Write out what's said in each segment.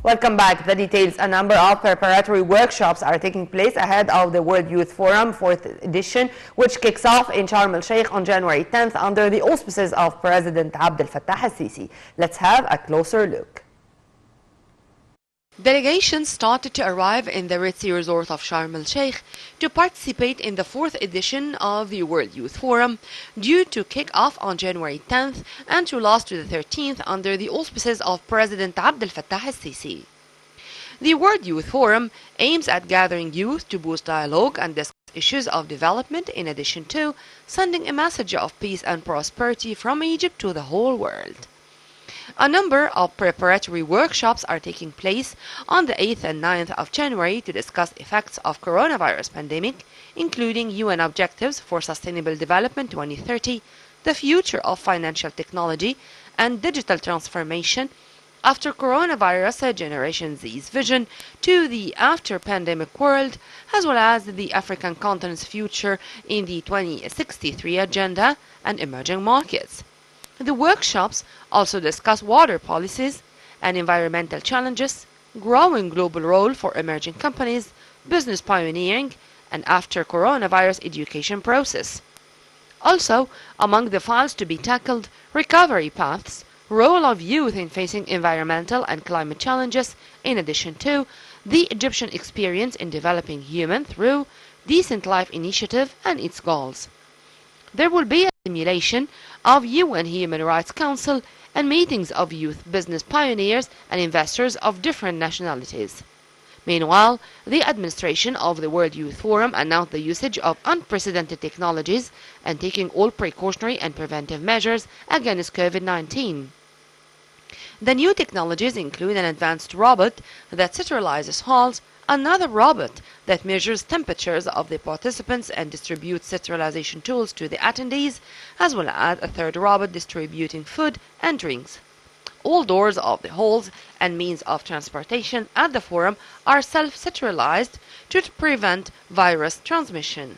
Welcome back. The details: a number of preparatory workshops are taking place ahead of the World Youth Forum 4th edition, which kicks off in Sharm el-Sheikh on January 10th under the auspices of President Abdel Fattah al-Sisi. Let's have a closer look. Delegations started to arrive in the ritzy resort of Sharm el-Sheikh to participate in the 4th edition of the World Youth Forum, due to kick off on January 10th and to last to the 13th under the auspices of President Abdel Fattah al-Sisi. The World Youth Forum aims at gathering youth to boost dialogue and discuss issues of development, in addition to sending a message of peace and prosperity from Egypt to the whole world. A number of preparatory workshops are taking place on the 8th and 9th of January to discuss effects of coronavirus pandemic, including UN Objectives for Sustainable Development 2030, the future of financial technology and digital transformation after coronavirus, Generation Z's vision to the after-pandemic world, as well as the African continent's future in the 2063 agenda and emerging markets. The workshops also discuss water policies and environmental challenges, growing global role for emerging companies, business pioneering, and after-coronavirus education process. Also, among the files to be tackled, recovery paths, role of youth in facing environmental and climate challenges, in addition to the Egyptian experience in developing human through Decent Life Initiative and its goals. There will be a simulation of UN Human Rights Council and meetings of youth business pioneers and investors of different nationalities. Meanwhile, the administration of the World Youth Forum announced the usage of unprecedented technologies and taking all precautionary and preventive measures against COVID-19. The new technologies include an advanced robot that sterilizes halls, another robot that measures temperatures of the participants and distributes sterilization tools to the attendees, as well as a third robot distributing food and drinks. All doors of the halls and means of transportation at the forum are self-sterilized to prevent virus transmission.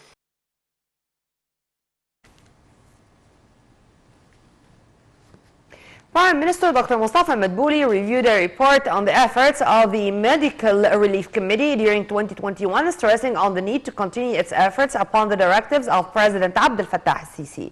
Prime Minister Dr. Mustafa Madbouli reviewed a report on the efforts of the Medical Relief Committee during 2021, stressing on the need to continue its efforts upon the directives of President Abdel Fattah al-Sisi.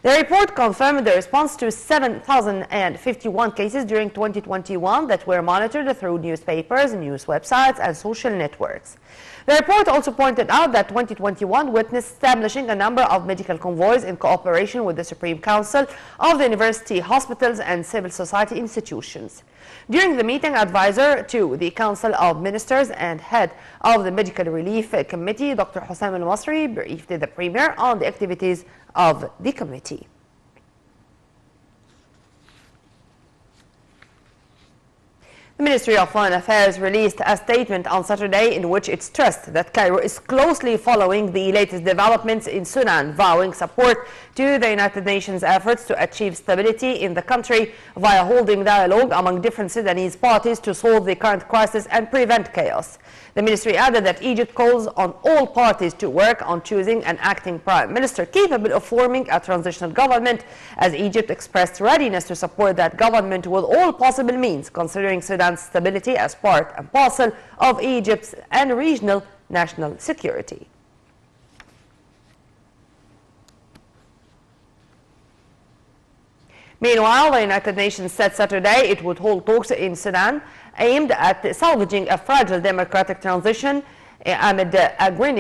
The report confirmed the response to 7,051 cases during 2021 that were monitored through newspapers, news websites, and social networks. The report also pointed out that 2021 witnessed establishing a number of medical convoys in cooperation with the Supreme Council of the university hospitals and civil society institutions. During the meeting, advisor to the Council of Ministers and head of the Medical Relief Committee, Dr. Hussam al-Masri, briefed the Premier on the activities of the committee. The Ministry of Foreign Affairs released a statement on Saturday in which it stressed that Cairo is closely following the latest developments in Sudan, vowing support to the United Nations efforts to achieve stability in the country via holding dialogue among different Sudanese parties to solve the current crisis and prevent chaos. The ministry added that Egypt calls on all parties to work on choosing an acting prime minister capable of forming a transitional government, as Egypt expressed readiness to support that government with all possible means, considering Sudan's stability as part and parcel of Egypt's and regional national security. Meanwhile, the United Nations said Saturday it would hold talks in Sudan aimed at salvaging a fragile democratic transition amid a growing